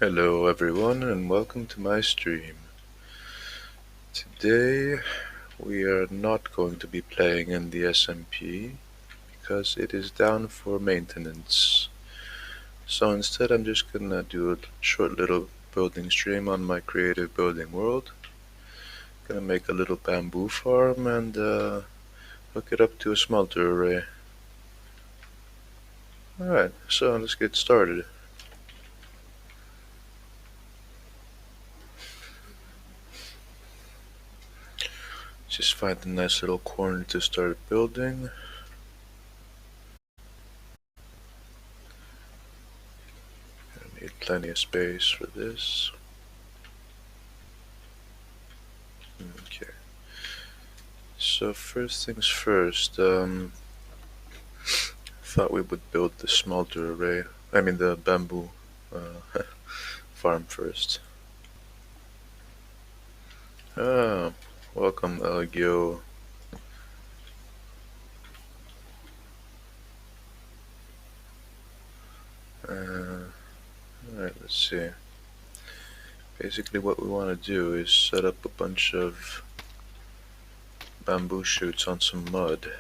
Hello everyone and welcome to my stream. Today we are not going to be playing in the SMP because it is down for maintenance. So instead I'm just gonna do a short little building stream on my creative building world. Gonna make a little bamboo farm and hook it up to a smelter array. Alright, so let's get started. Just find a nice little corner to start building. I need plenty of space for this. Okay. So first things first, thought we would build the smelter array. I mean the bamboo farm first. Ah, welcome Elgio. Alright, let's see. Basically what we want to do is set up a bunch of bamboo shoots on some mud.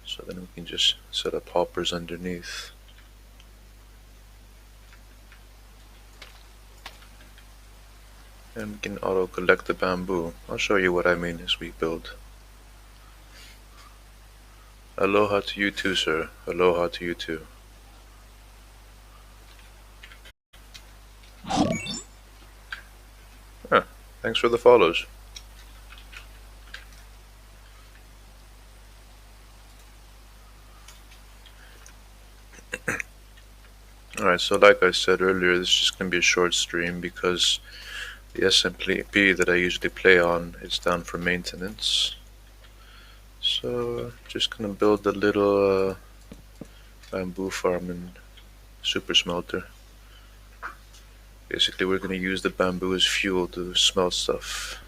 So then we can just set up hoppers underneath. And we can auto collect the bamboo. I'll show you what I mean as we build. Aloha to you too, sir. Aloha to you too. Thanks for the follows. Alright, so like I said earlier, this is just going to be a short stream because the SMP that I usually play on is down for maintenance. So just going to build a little bamboo farm and super smelter. Basically we're going to use the bamboo as fuel to smelt stuff.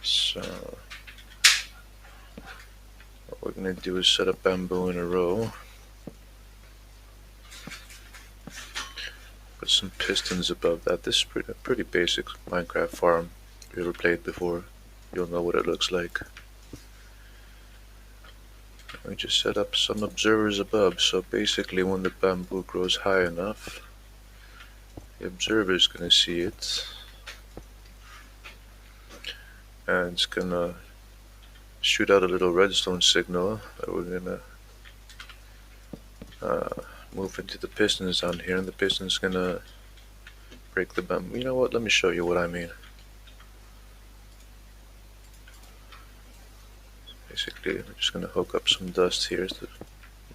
So what we're going to do is set up bamboo in a row. Put some pistons above that. This is pretty basic Minecraft farm. If you ever played before, you'll know what it looks like. We just set up some observers above, so basically when the bamboo grows high enough, the observer is going to see it, and it's going to shoot out a little redstone signal that we're going to move into the pistons down here, and the piston's going to break the bamboo. You know what, let me show you what I mean. Basically, we're just going to hook up some dust here so the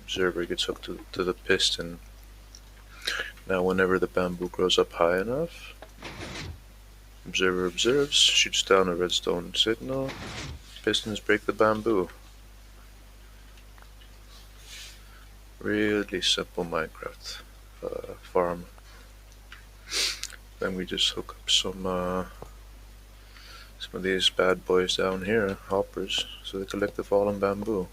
observer gets hooked to the piston. Now whenever the bamboo grows up high enough, observer observes, shoots down a redstone signal, pistons break the bamboo. Really simple Minecraft farm. Then we just hook up some of these bad boys down here, hoppers, so they collect the fallen bamboo.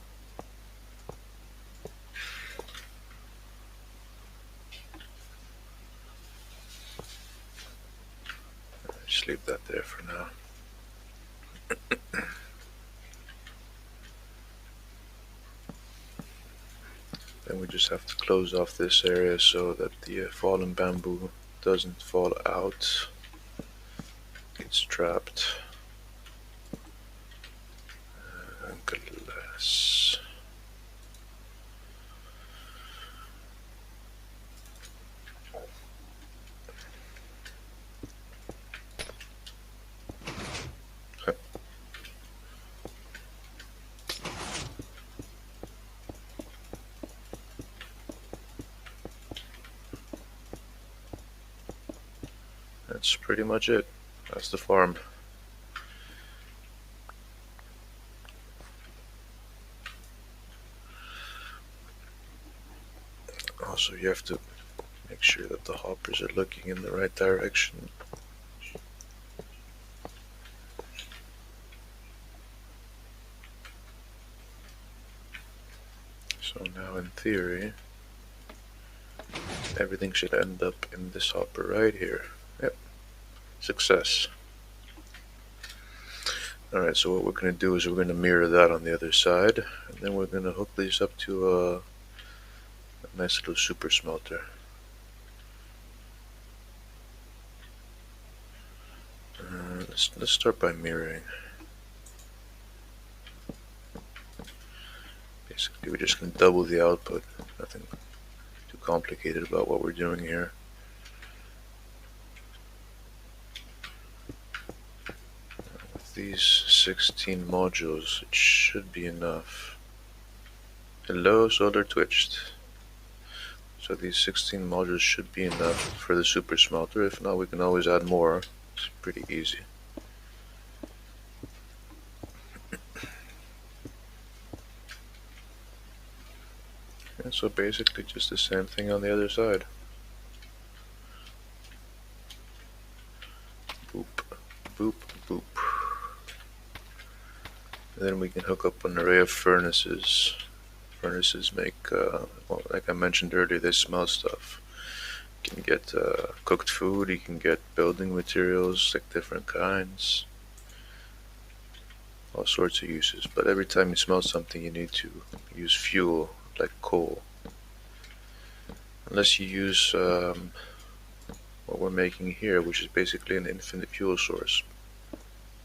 Just leave that there for now. Then we just have to close off this area so that the fallen bamboo doesn't fall out. It's trapped. Glass. That's pretty much it. That's the farm. Also, you have to make sure that the hoppers are looking in the right direction. So now in theory, everything should end up in this hopper right here. Yep, success. Alright, so what we're going to do is we're going to mirror that on the other side, and then we're going to hook these up to a nice little super smelter. Let's start by mirroring. Basically, we're just going to double the output. Nothing too complicated about what we're doing here. With these 16 modules, it should be enough. Hello, solar twitched. So these 16 modules should be enough for the super smelter. If not, we can always add more. It's pretty easy. And so basically just the same thing on the other side. Boop, boop, boop. And then we can hook up an array of furnaces. Furnaces make, well, like I mentioned earlier, they smell stuff. You can get cooked food, you can get building materials, like different kinds. All sorts of uses, but every time you smell something you need to use fuel, like coal. Unless you use what we're making here, which is basically an infinite fuel source.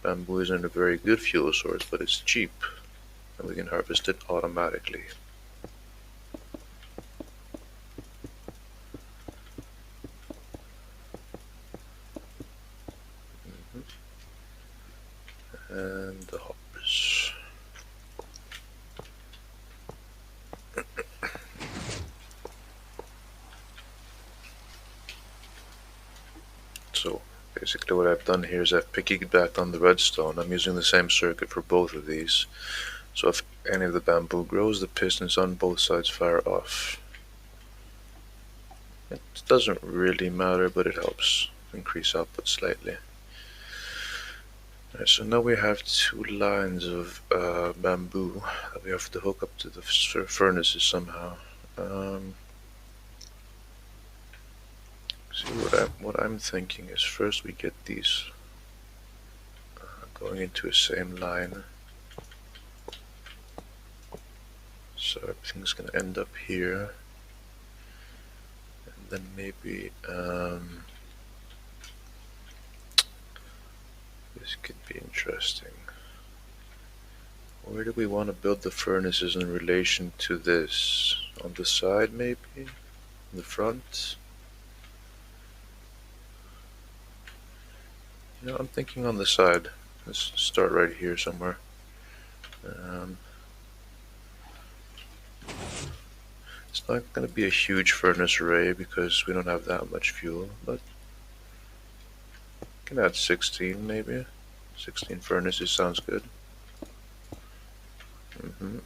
Bamboo isn't a very good fuel source, but it's cheap, and we can harvest it automatically. And the hoppers. So basically what I've done here is I've piggybacked on the redstone. I'm using the same circuit for both of these. So if any of the bamboo grows, the pistons on both sides fire off. It doesn't really matter, but it helps increase output slightly. Alright, so now we have two lines of bamboo that we have to hook up to the furnaces somehow. See, what I'm thinking is first we get these going into a same line. So everything's gonna end up here, and then maybe this could be interesting. Where do we want to build the furnaces in relation to this? On the side, maybe? In the front? You know, I'm thinking on the side. Let's start right here somewhere. It's not going to be a huge furnace array because we don't have that much fuel, but we can add 16 maybe. 16 furnaces sounds good. Mm-hmm.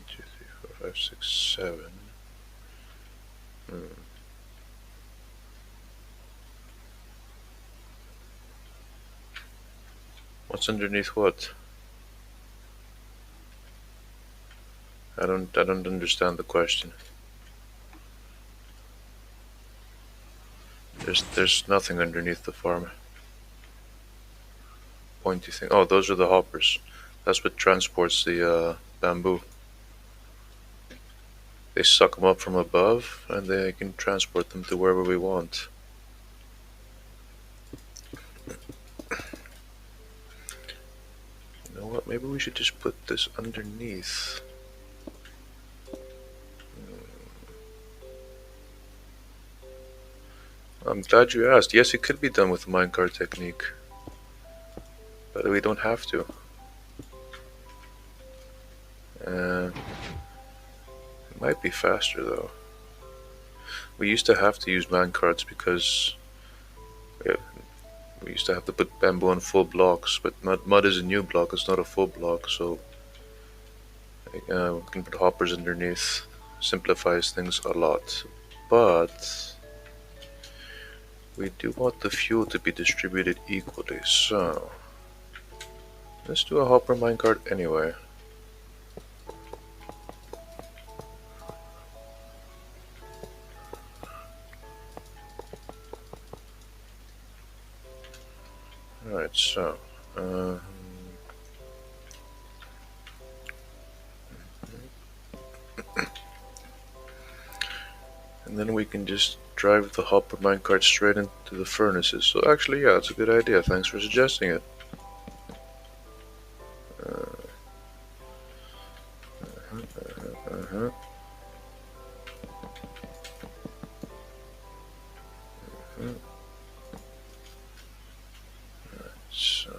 Two, three, four, five, six, 7. What's underneath what? I don't understand the question. There's nothing underneath the farm. Pointy thing. Oh, those are the hoppers. That's what transports the bamboo. They suck them up from above, and they can transport them to wherever we want. You know what? Maybe we should just put this underneath. I'm glad you asked. Yes, it could be done with the minecart technique, but we don't have to. It might be faster though. We used to have to use minecarts because we used to have to put bamboo on full blocks, but mud is a new block, it's not a full block, so we can put hoppers underneath. Simplifies things a lot. but we do want the fuel to be distributed equally, so let's do a hopper minecart anyway. Alright, so and then we can just drive the hopper minecart straight into the furnaces. So actually, yeah, it's a good idea. Thanks for suggesting it. So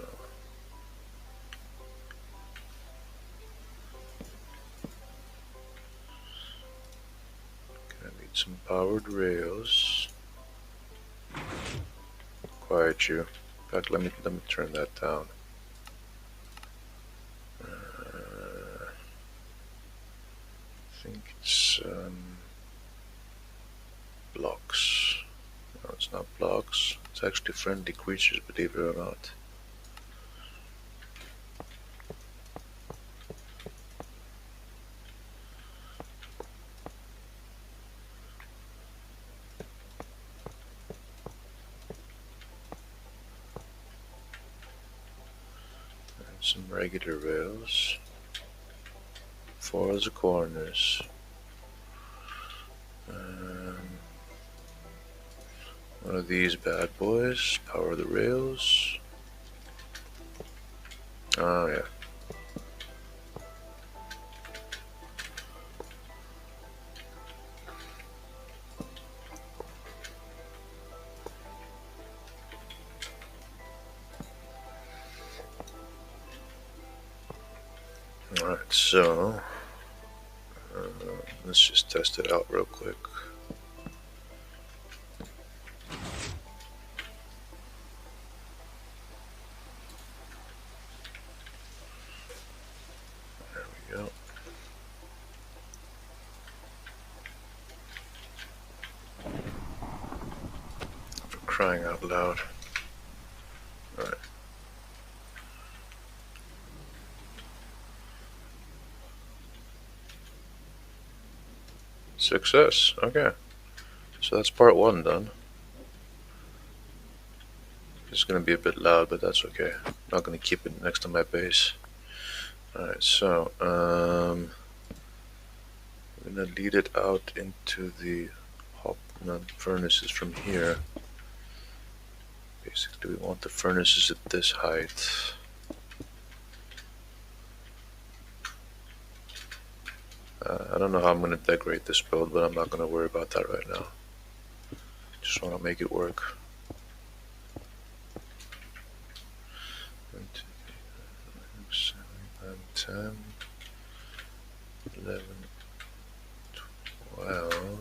gonna need some powered rails. Quiet you. In fact, let me turn that down. I think it's blocks. No, it's not blocks. It's actually friendly creatures, believe it or not. And some regular rails for the corners. One of these bad boys. Power the rails. Oh yeah. Alright, so let's just test it out real quick. There we go. For crying out loud. Alright. Success. Okay. So that's part one done. It's gonna be a bit loud, but that's okay. I'm not gonna keep it next to my base. Alright, so I'm gonna lead it out into the furnaces from here. Basically, we want the furnaces at this height. I don't know how I'm gonna decorate this build, but I'm not gonna worry about that right now. Just want to make it work. 1, 2, 3, 4, 7, 10, 11, 12,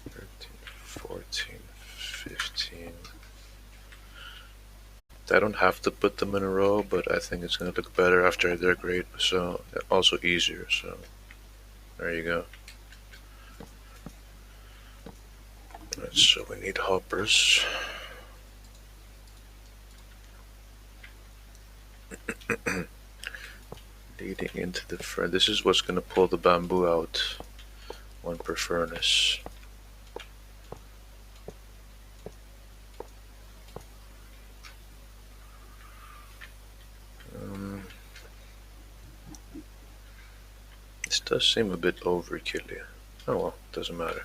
13, 14, 15. I don't have to put them in a row, but I think it's going to look better after I decorate, so also easier, so there you go. Right, so we need hoppers. Leading into the furnace. This is what's going to pull the bamboo out, one per furnace. This does seem a bit overkill. Oh well, doesn't matter.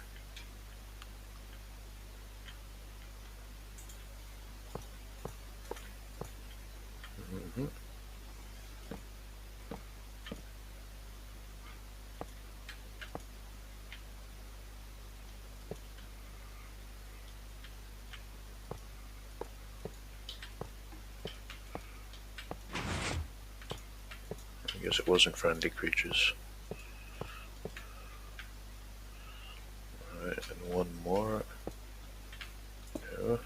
I guess it wasn't friendly creatures. Alright, and one more. Yeah.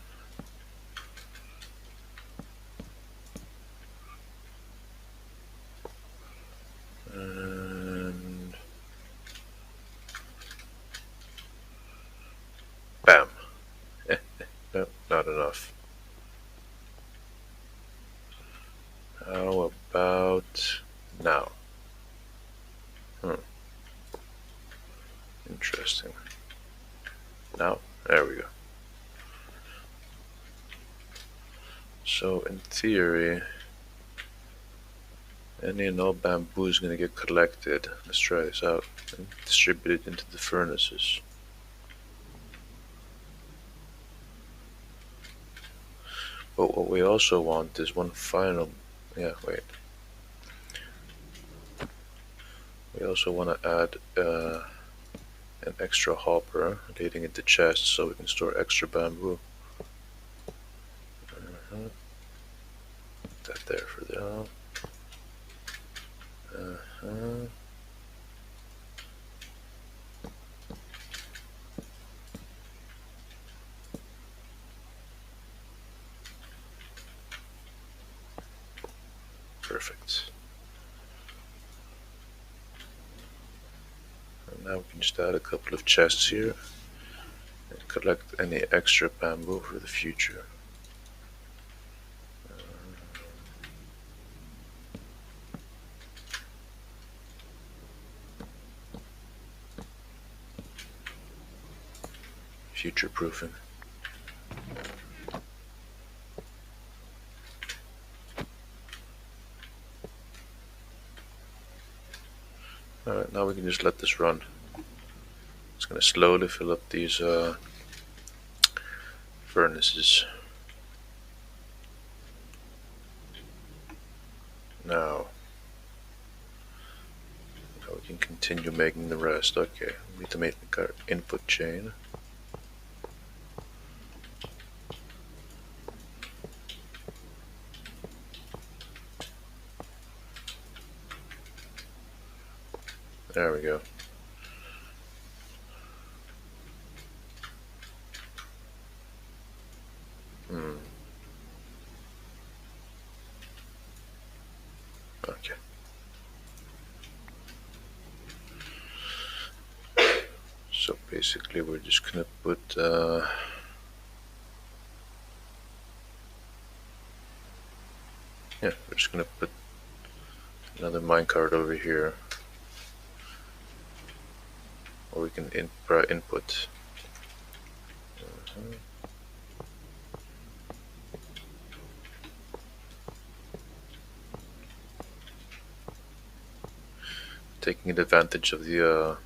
And not enough. How about now? Interesting. Now, there we go. So in theory, any and all bamboo is going to get collected. Let's try this out and distribute it into the furnaces. But what we also want is one final, wait. We also want to add an extra hopper leading into chests so we can store extra bamboo. Put that there for now. Perfect. And now we can just add a couple of chests here and collect any extra bamboo for the future. Future proofing. Alright, now we can just let this run. It's going to slowly fill up these furnaces. Now we can continue making the rest. Okay, we need to make our input chain. There we go. Okay. So basically we're just gonna put we're just gonna put another minecart over here where we can input. Taking advantage of the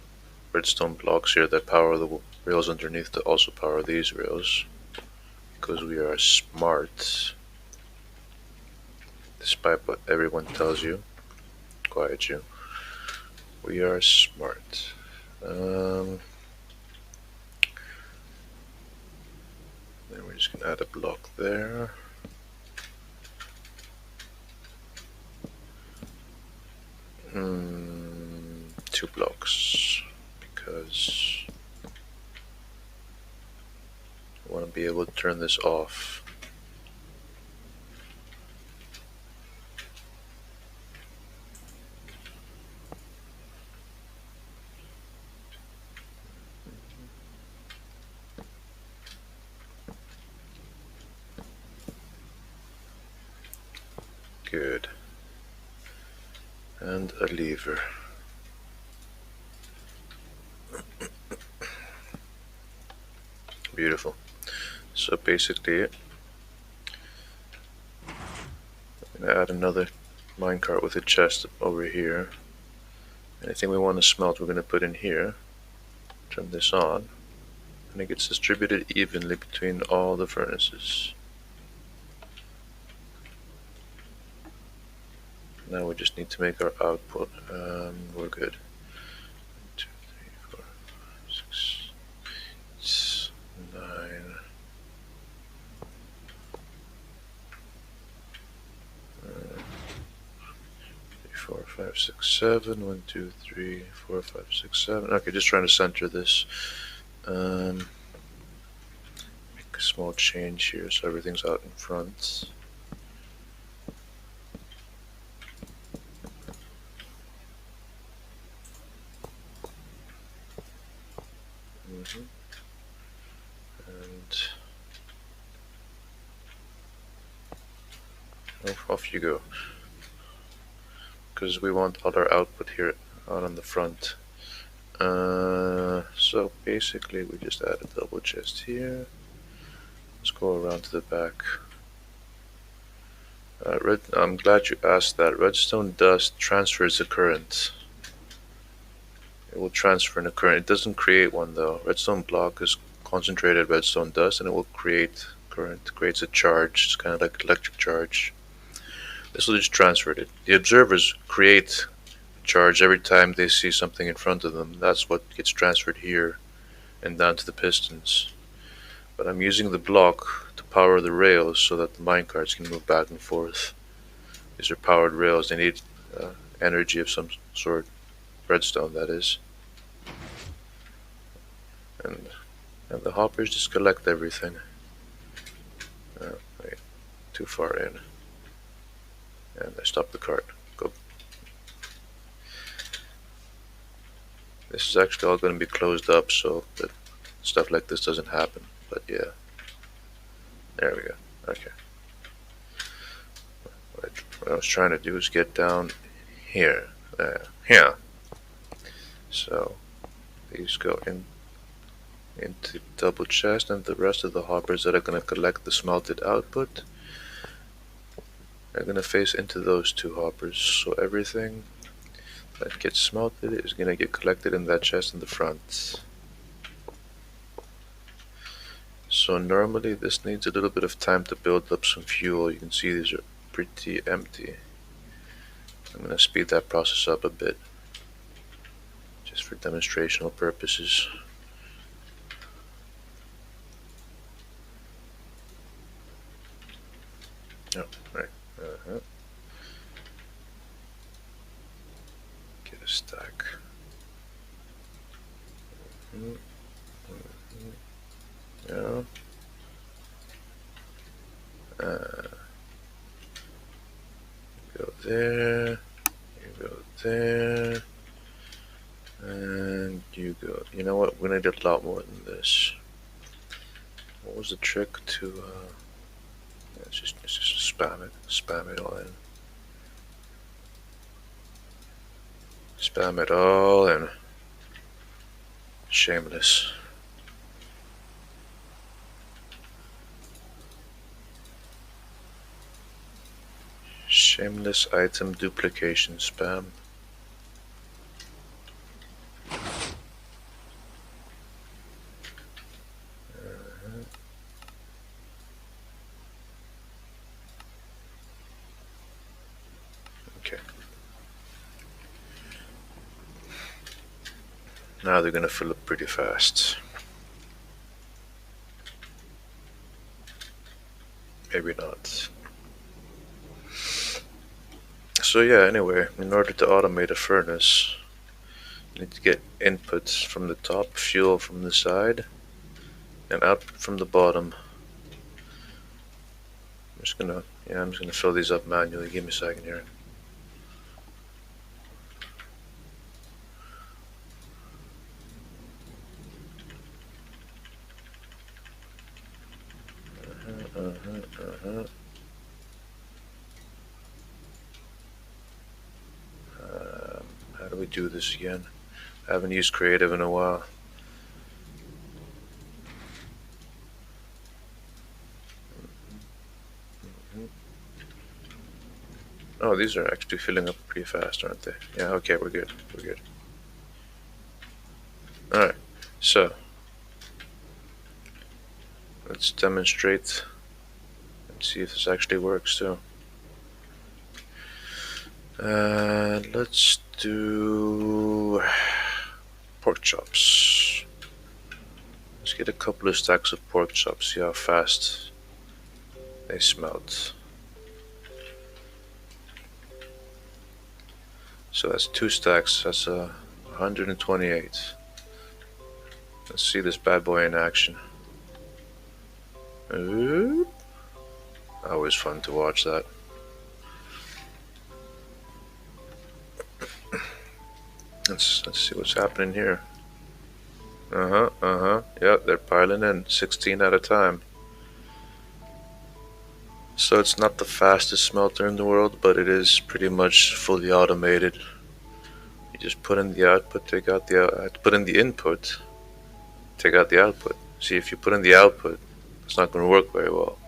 redstone blocks here that power the rails underneath to also power these rails, because we are smart, despite what everyone tells you. Quiet you. We are smart. Then we're just gonna add a block there. Two blocks, because I want to be able to turn this off. Good. And a lever. Beautiful. So basically, I'm going to add another minecart with a chest over here. Anything we want to smelt, we're going to put in here. Turn this on, and it gets distributed evenly between all the furnaces. Now we just need to make our output. We're good. 1, 2, 3, 4, 6, 9. 4, 5, 6, 7. 1, 2, 3, 4, 5, 6, 7. Okay, just trying to center this. Make a small change here so everything's out in front. And Off you go. Because we want all our output here out on the front. So basically we just add a double chest here. Let's go around to the back. I'm glad you asked that. Redstone dust transfers the current. It will transfer in a current. It doesn't create one though. Redstone block is concentrated redstone dust and it will create current. It creates a charge. It's kind of like electric charge. This will just transfer it. The observers create charge every time they see something in front of them. That's what gets transferred here and down to the pistons. But I'm using the block to power the rails so that the minecarts can move back and forth. These are powered rails. They need energy of some sort. Redstone, that is. And the hoppers just collect everything. Wait, too far in. And I stopped the cart. Go. This is actually all going to be closed up so that stuff like this doesn't happen. But yeah. There we go. Okay. What I was trying to do is get down here. Here. So these go into double chest, and the rest of the hoppers that are going to collect the smelted output are going to face into those two hoppers. So everything that gets smelted is going to get collected in that chest in the front. So normally this needs a little bit of time to build up some fuel. You can see these are pretty empty. I'm going to speed that process up a bit just for demonstrational purposes. Oh, right. Get a stack. Yeah. Go there. You go there. And you go. You know what? We're gonna need a lot more than this. What was the trick to? Let's just spam it all in. Spam it all in. Shameless. Shameless item duplication spam. Okay. Now they're gonna fill up pretty fast. Maybe not. So yeah, anyway, in order to automate a furnace, you need to get inputs from the top, fuel from the side, and output from the bottom. I'm just gonna fill these up manually. Give me a second here. How do we do this again? I haven't used creative in a while. Oh, these are actually filling up pretty fast, aren't they? Yeah, okay, we're good. We're good. Alright, so let's demonstrate and see if this actually works too. Let's do pork chops. Let's get a couple of stacks of pork chops, see how fast they smelt. So that's 2 stacks, that's 128. Let's see this bad boy in action. Always fun to watch that. Let's see what's happening here. Yeah, they're piling in 16 at a time. So it's not the fastest smelter in the world, but it is pretty much fully automated. You just put in the output, take out the put in the input, take out the output. See, if you put in the output, it's not going to work very well.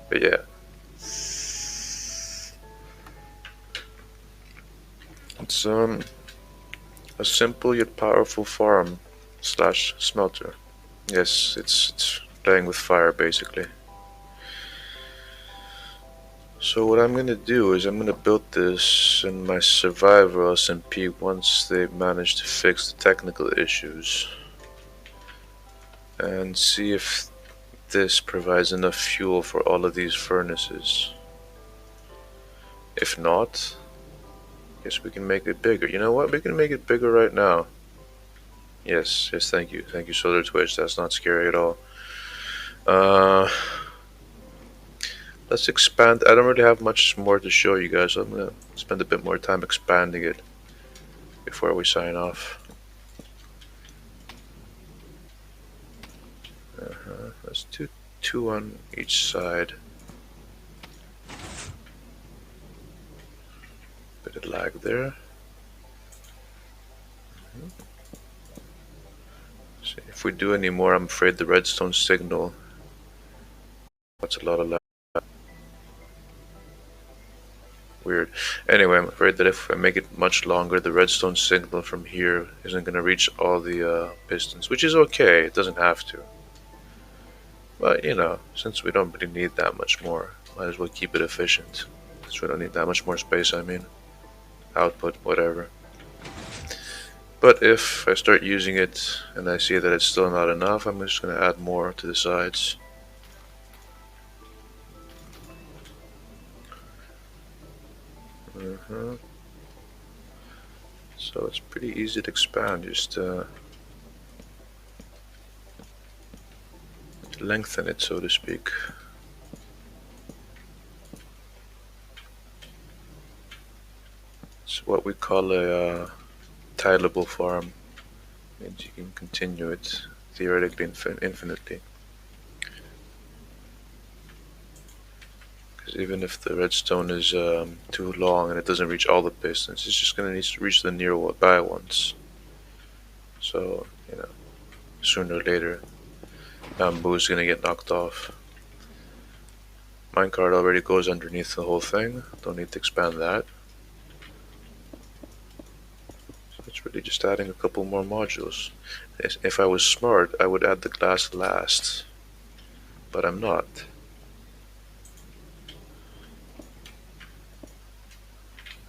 But yeah, it's a simple yet powerful farm slash smelter. Yes, it's playing with fire basically. So what I'm gonna do is I'm gonna build this in my survivor SMP once they manage to fix the technical issues, and see if this provides enough fuel for all of these furnaces. If not, guess we can make it bigger. You know what? We can make it bigger right now. Yes, thank you, Solar Twitch. That's not scary at all. Let's expand. I don't really have much more to show you guys, so I'm gonna spend a bit more time expanding it before we sign off. Let's do 2 on each side. Bit of lag there. See, if we do any more, I'm afraid the redstone signal. That's a lot of lag. Weird. Anyway, I'm afraid that if I make it much longer, the redstone signal from here isn't going to reach all the pistons, which is okay. It doesn't have to. But, you know, since we don't really need that much more, might as well keep it efficient. Since we don't need that much more space, I mean. Output, whatever. But if I start using it and I see that it's still not enough, I'm just going to add more to the sides. So it's pretty easy to expand, just lengthen it, so to speak. It's what we call a tileable farm. Means you can continue it theoretically infinitely. Because even if the redstone is too long and it doesn't reach all the pistons, it's just going to need to reach the nearby ones. So, you know, sooner or later, bamboo is going to get knocked off. Minecart already goes underneath the whole thing. Don't need to expand that. So it's really just adding a couple more modules. If I was smart, I would add the glass last. But I'm not.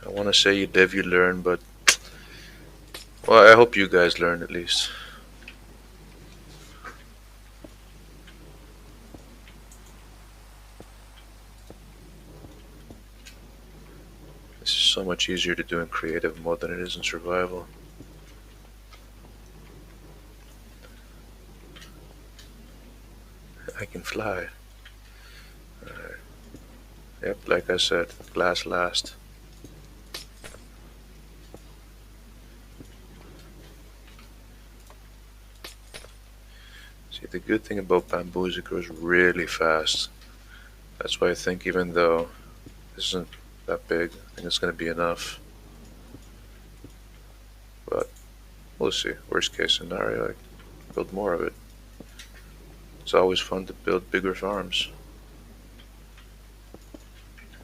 I want to say you live, you learn, but... well, I hope you guys learn at least. This is so much easier to do in creative mode than it is in survival. I can fly. Alright. Yep, like I said, glass last. See, the good thing about bamboo is it grows really fast. That's why I think even though this isn't that big, I think it's going to be enough. But we'll see. Worst case scenario, I build more of it. It's always fun to build bigger farms.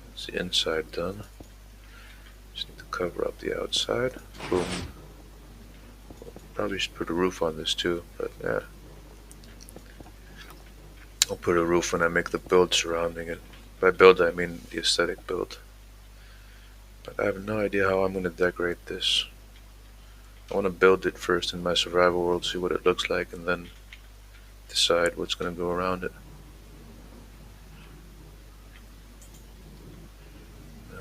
That's the inside done. Just need to cover up the outside. Boom. Probably should put a roof on this too, but yeah. I'll put a roof when I make the build surrounding it. By build I mean the aesthetic build. But I have no idea how I'm going to decorate this. I want to build it first in my survival world, see what it looks like, and then decide what's going to go around it. I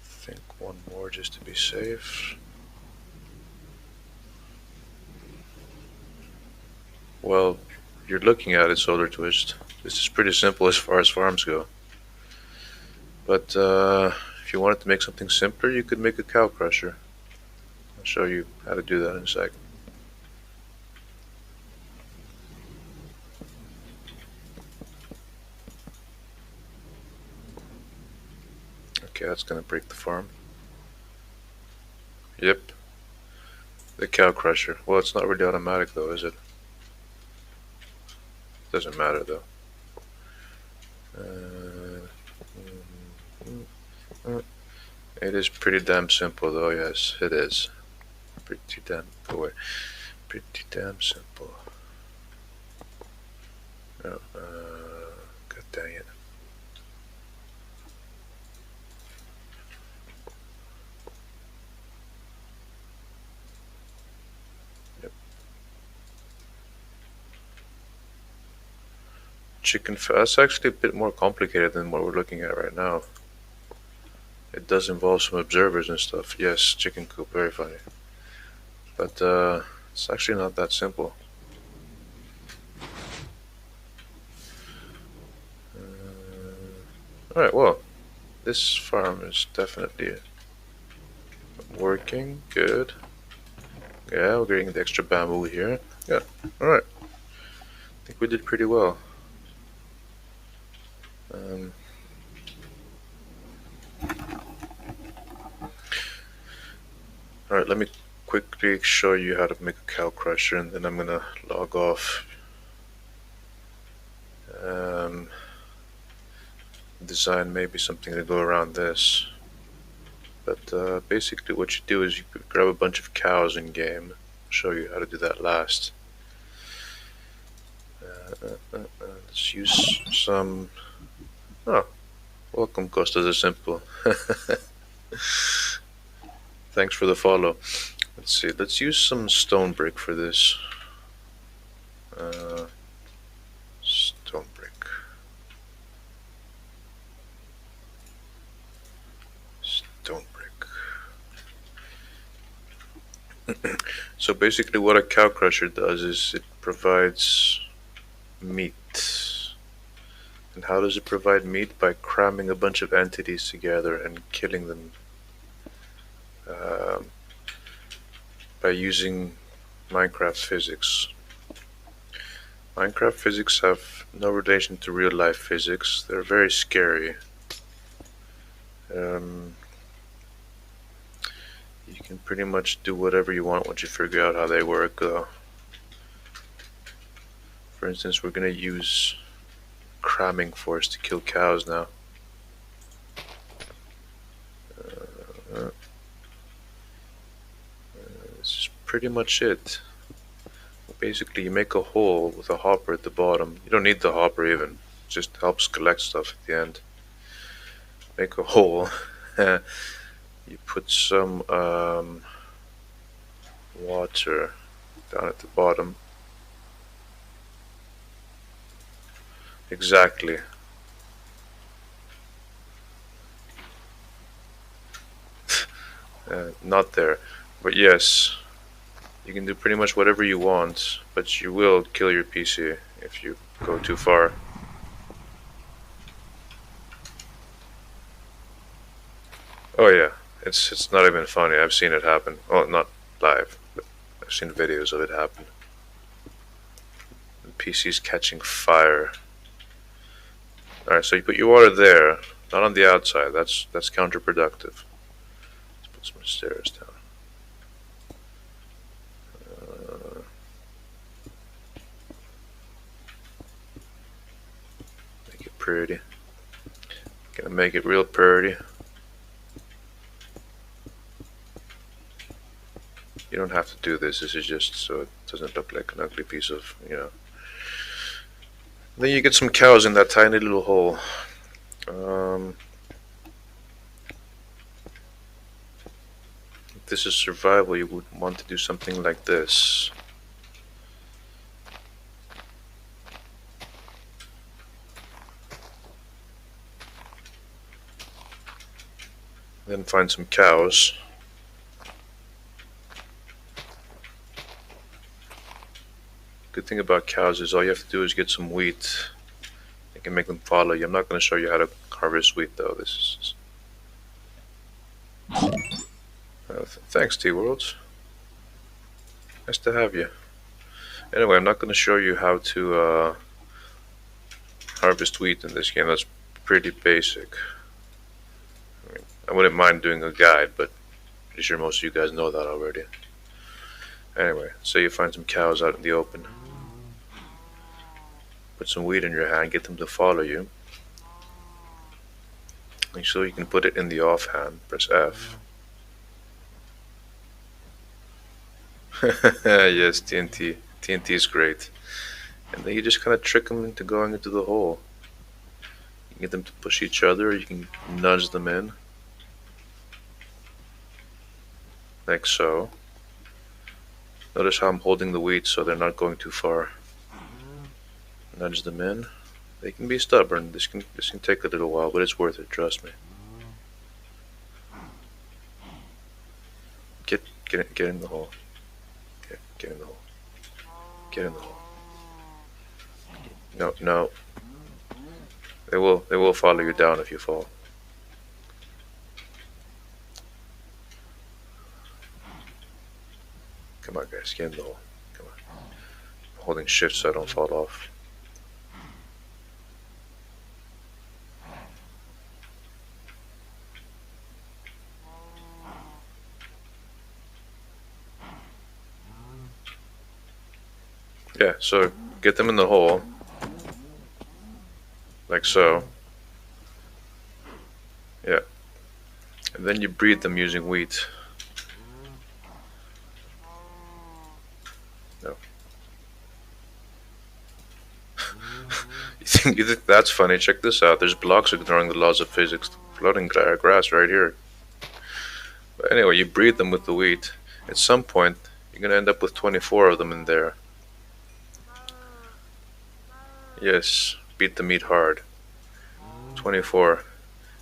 think one more just to be safe. Well, you're looking at it, Solar Twist. This is pretty simple as far as farms go. But if you wanted to make something simpler, you could make a cow crusher. I'll show you how to do that in a second. Okay, that's gonna break the farm. Yep. The cow crusher. Well, it's not really automatic though, is it? Doesn't matter though. It is pretty damn simple though, yes, it is. Pretty damn, go away. Pretty damn simple. Oh, god dang it. Yep. Chicken fat, that's actually a bit more complicated than what we're looking at right now. It does involve some observers and stuff. Yes, chicken coop, very funny. But it's actually not that simple. Alright, well, this farm is definitely working good. Yeah, we're getting the extra bamboo here. Yeah, alright. I think we did pretty well. Alright, let me quickly show you how to make a cow crusher and then I'm gonna log off. Design maybe something to go around this. But basically what you do is you grab a bunch of cows in game. I'll show you how to do that last. Let's use some... Oh, welcome Vanilla SMP. Thanks for the follow. Let's see, let's use some stone brick for this. Stone brick. Stone brick. So basically what a cow crusher does is it provides meat. And how does it provide meat? By cramming a bunch of entities together and killing them. By using Minecraft physics. Minecraft physics have no relation to real life physics. They're very scary. You can pretty much do whatever you want once you figure out how they work. For instance, we're gonna use cramming force to kill cows now. This is pretty much it. Basically, you make a hole with a hopper at the bottom. You don't need the hopper even. It just helps collect stuff at the end. Make a hole. You put some water down at the bottom. Exactly. Not there. But yes, you can do pretty much whatever you want, but you will kill your PC if you go too far. Oh yeah, it's not even funny. I've seen it happen. Well, not live, but I've seen videos of it happen. The PC's catching fire. Alright, so you put your water there, not on the outside. That's counterproductive. Let's put some stairs down. Make it pretty. Gonna make it real pretty. You don't have to do this. This is just so it doesn't look like an ugly piece of, Then you get some cows in that tiny little hole. If this is survival, you would want to do something like this. Then find some cows. Good thing about cows is all you have to do is get some wheat. You can make them follow you. I'm not going to show you how to harvest wheat though. This is... thanks, T-Worlds. Nice to have you. Anyway, I'm not going to show you how to harvest wheat in this game. That's pretty basic. I mean, I wouldn't mind doing a guide, but pretty sure most of you guys know that already. Anyway, so you find some cows out in the open. Put some weed in your hand, get them to follow you. Make sure you can put it in the off hand. Press F. Yes, TNT. TNT is great. And then you just kind of trick them into going into the hole. You can get them to push each other, or you can nudge them in. Like so. Notice how I'm holding the wheat so they're not going too far. Nudge them in. They can be stubborn. This can take a little while, but it's worth it, trust me. Get in the hole. Get in the hole. Get in the hole. No. They will follow you down if you fall. Come on, guys, get in the hole. Come on. I'm holding shift so I don't fall off. Yeah, so get them in the hole. Like so. Yeah. And then you breed them using wheat. No. You think that's funny? Check this out. There's blocks ignoring the laws of physics. Floating grass right here. But anyway, you breed them with the wheat. At some point, you're gonna end up with 24 of them in there. Yes, beat the meat hard. 24.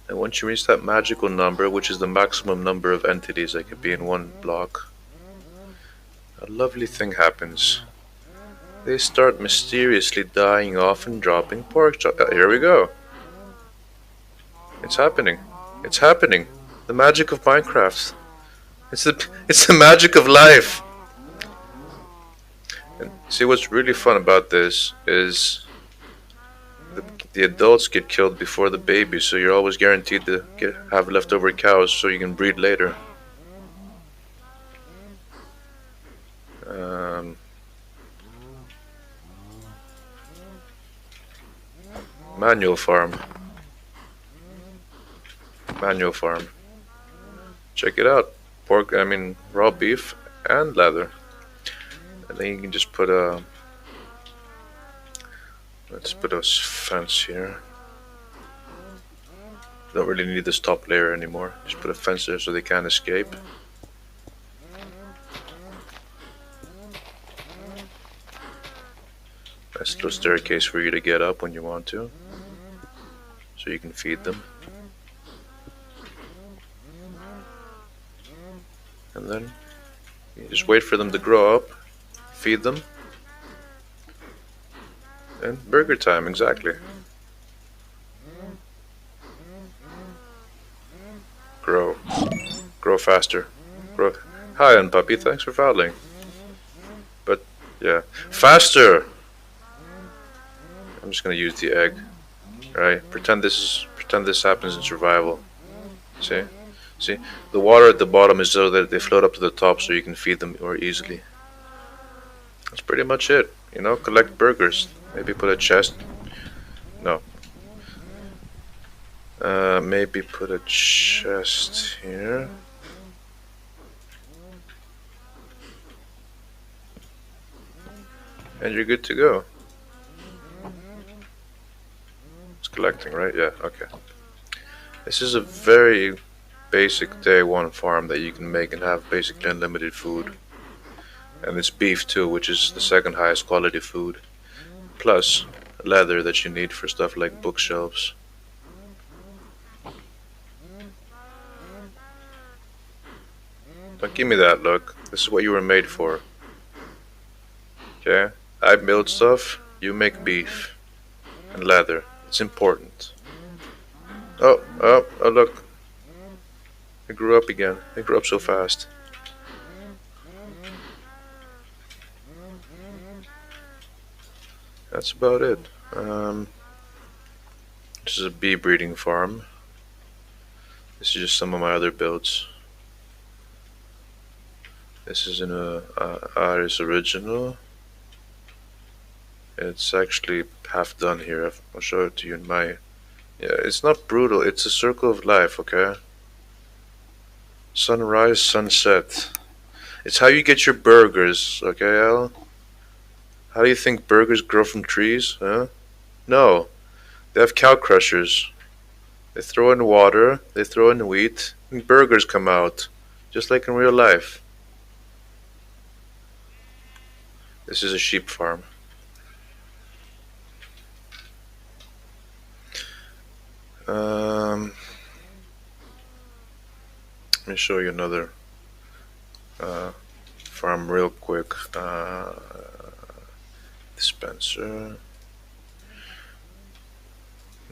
And once you reach that magical number, which is the maximum number of entities that could be in one block, a lovely thing happens. They start mysteriously dying off and dropping pork chops. Here we go. It's happening. It's happening. The magic of Minecraft. It's the magic of life. And see, what's really fun about this is the adults get killed before the babies, so you're always guaranteed to have leftover cows so you can breed later. Manual farm. Manual farm. Check it out. Raw beef and leather. And then you can just put let's put a fence here. Don't really need this top layer anymore. Just put a fence there so they can't escape. Nice little staircase for you to get up when you want to, so you can feed them. And then you just wait for them to grow up, feed them, and burger time, exactly. Grow faster. Grow. Hi, Unpuppy, thanks for following. But yeah, faster. I'm just gonna use the egg. Right? Pretend this happens in survival. See, the water at the bottom is so that they float up to the top, so you can feed them more easily. That's pretty much it. You know, collect burgers. Maybe put a chest. No. Maybe put a chest here. And you're good to go. It's collecting, right? Yeah, okay. This is a very basic day one farm that you can make and have basically unlimited food. And it's beef too, which is the second highest quality food. Plus leather that you need for stuff like bookshelves. Don't give me that look. This is what you were made for. Okay? I build stuff, you make beef. And leather. It's important. Oh, look. It grew up again. It grew up so fast. That's about it. This is a bee breeding farm. This is just some of my other builds. This is in a Ares original. It's actually half done here. I'll show it to you in my... Yeah, it's not brutal. It's a circle of life, okay? Sunrise, sunset. It's how you get your burgers, okay, Al? How do you think burgers grow from trees, huh? No. They have cow crushers. They throw in water, they throw in wheat, and burgers come out. Just like in real life. This is a sheep farm. Let me show you another farm real quick. Dispenser.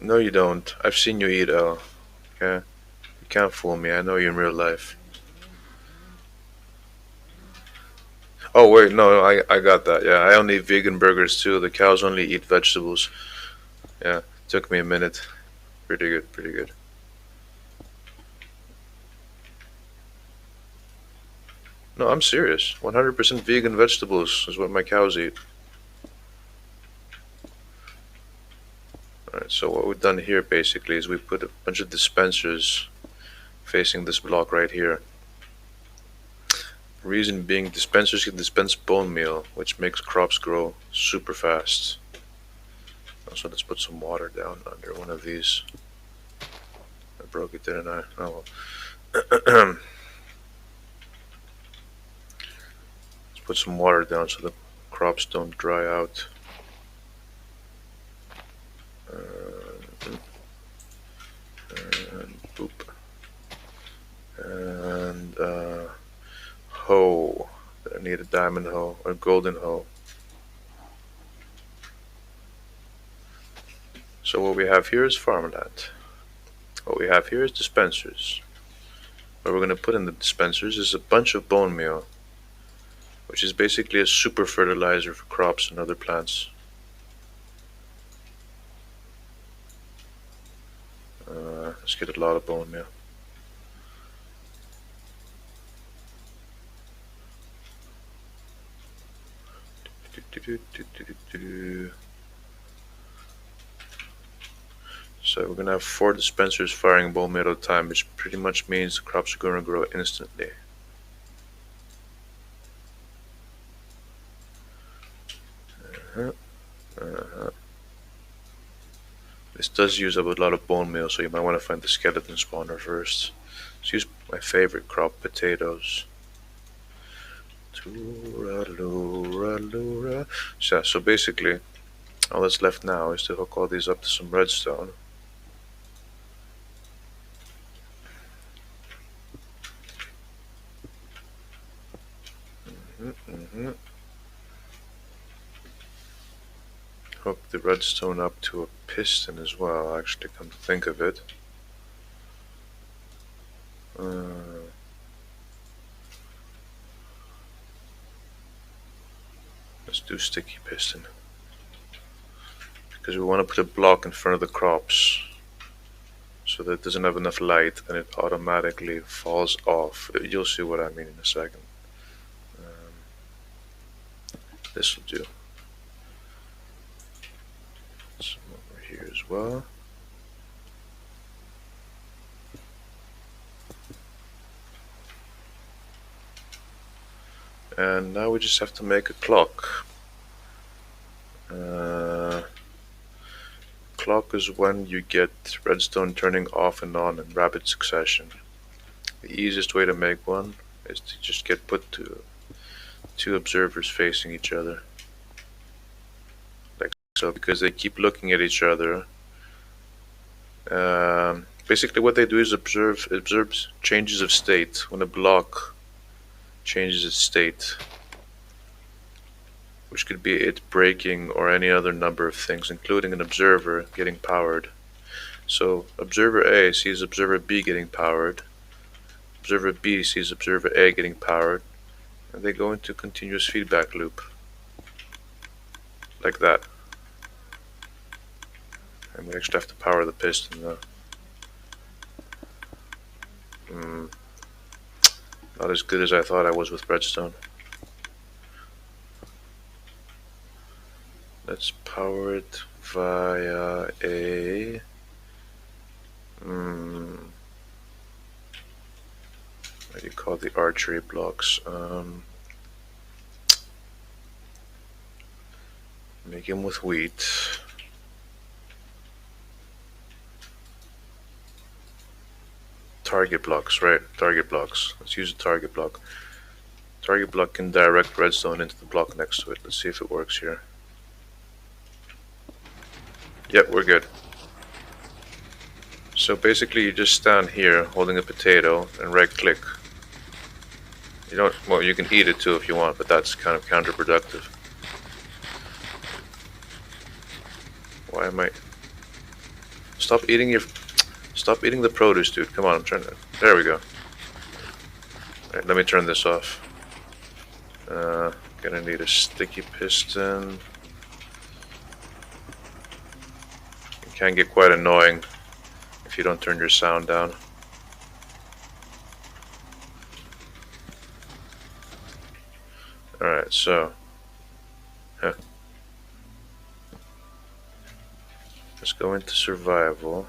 No, you don't. I've seen you eat, Al. Okay? You can't fool me. I know you in real life. Oh, wait, no, I got that. Yeah, I only eat vegan burgers too. The cows only eat vegetables. Yeah, took me a minute. Pretty good, pretty good. No, I'm serious. 100% vegan vegetables is what my cows eat. Alright, so what we've done here basically is we put a bunch of dispensers facing this block right here. Reason being, dispensers can dispense bone meal, which makes crops grow super fast. Also, let's put some water down under one of these. I broke it, didn't I? Oh well. Let's put some water down so the crops don't dry out. And boop. And hoe. I need a diamond hoe or golden hoe. So what we have here is farmland. What we have here is dispensers. What we're going to put in the dispensers is a bunch of bone meal, which is basically a super fertilizer for crops and other plants. Let's get a lot of bone meal. So we're going to have 4 dispensers firing bone meal at a time, which pretty much means the crops are going to grow instantly. This does use up a lot of bone meal, so you might want to find the skeleton spawner first. Let's use my favorite crop, potatoes. So basically, all that's left now is to hook all these up to some redstone. Hook the redstone up to a piston as well, actually, come to think of it. Let's do sticky piston. Because we want to put a block in front of the crops so that it doesn't have enough light and it automatically falls off. You'll see what I mean in a second. This will do. Some over here as well. And now we just have to make a clock. Clock is when you get redstone turning off and on in rapid succession. The easiest way to make one is to just get put to 2 observers facing each other. Like so, because they keep looking at each other. Basically what they do is observe changes of state when a block changes its state, which could be it breaking or any other number of things, including an observer getting powered. So observer A sees observer B getting powered, observer B sees observer A getting powered, and they go into a continuous feedback loop like that. And we actually have to power the piston though. Not as good as I thought I was with redstone. Let's power it via a... what do you call the archery blocks? Make them with wheat. Target blocks, right? Target blocks. Let's use a target block. Target block can direct redstone into the block next to it. Let's see if it works here. Yep, we're good. So basically you just stand here holding a potato and right click. You don't, well, you can eat it too if you want, but that's kind of counterproductive. Why am I... Stop eating the produce, dude. Come on, I'm trying to... There we go. Alright, let me turn this off. Gonna need a sticky piston. It can get quite annoying if you don't turn your sound down. Alright, so... Let's go into survival.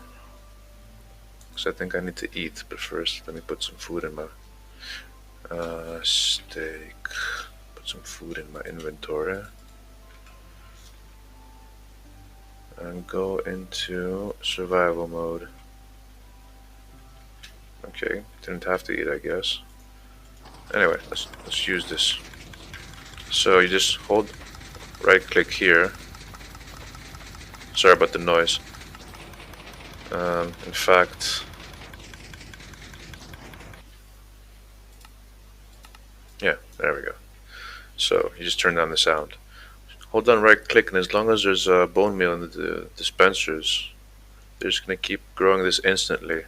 Because I think I need to eat, but first let me put some food in my... steak. Put some food in my inventory. And go into survival mode. Okay, didn't have to eat, I guess. Anyway, let's use this. So you just hold right click here. Sorry about the noise. In fact, yeah, there we go. So you just turn down the sound. Hold down right click, and as long as there's bone meal in the dispensers, they're just gonna keep growing this instantly.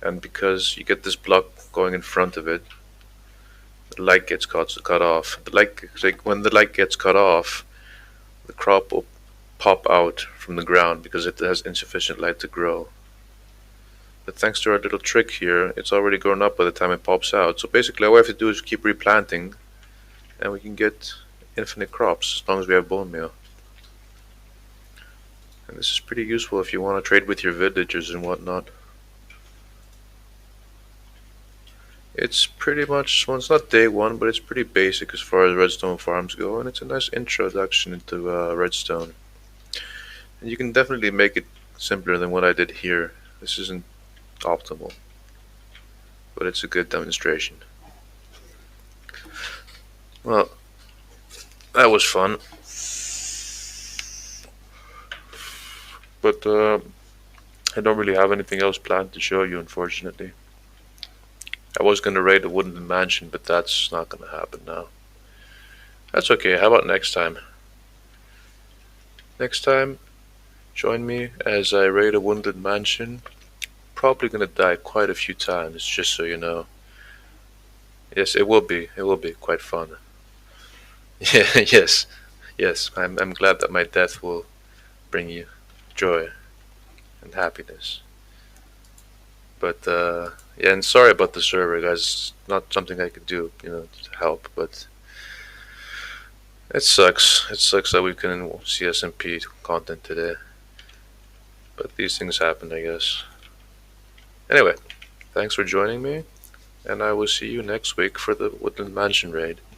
And because you get this block going in front of it, the light gets cut off. When the light gets cut off, the crop will pop out from the ground because it has insufficient light to grow. But thanks to our little trick here, it's already grown up by the time it pops out. So basically all we have to do is keep replanting, and we can get infinite crops as long as we have bone meal. And this is pretty useful if you want to trade with your villagers and whatnot. It's pretty much, well, it's not day one, but it's pretty basic as far as redstone farms go, and it's a nice introduction into redstone. And you can definitely make it simpler than what I did here. This isn't optimal, but it's a good demonstration. Well, that was fun. But I don't really have anything else planned to show you, unfortunately. I was going to raid a wooden mansion, but that's not going to happen now. That's okay. How about next time? Next time, join me as I raid a wounded mansion. Probably gonna die quite a few times, just so you know. Yes, it will be. It will be quite fun. Yeah, yes, yes. I'm glad that my death will bring you joy and happiness. But yeah, and sorry about the server, guys. It's not something I could do, to help. But it sucks. It sucks that we couldn't see SMP content today. But these things happen, I guess. Anyway, thanks for joining me, and I will see you next week for the Woodland Mansion raid.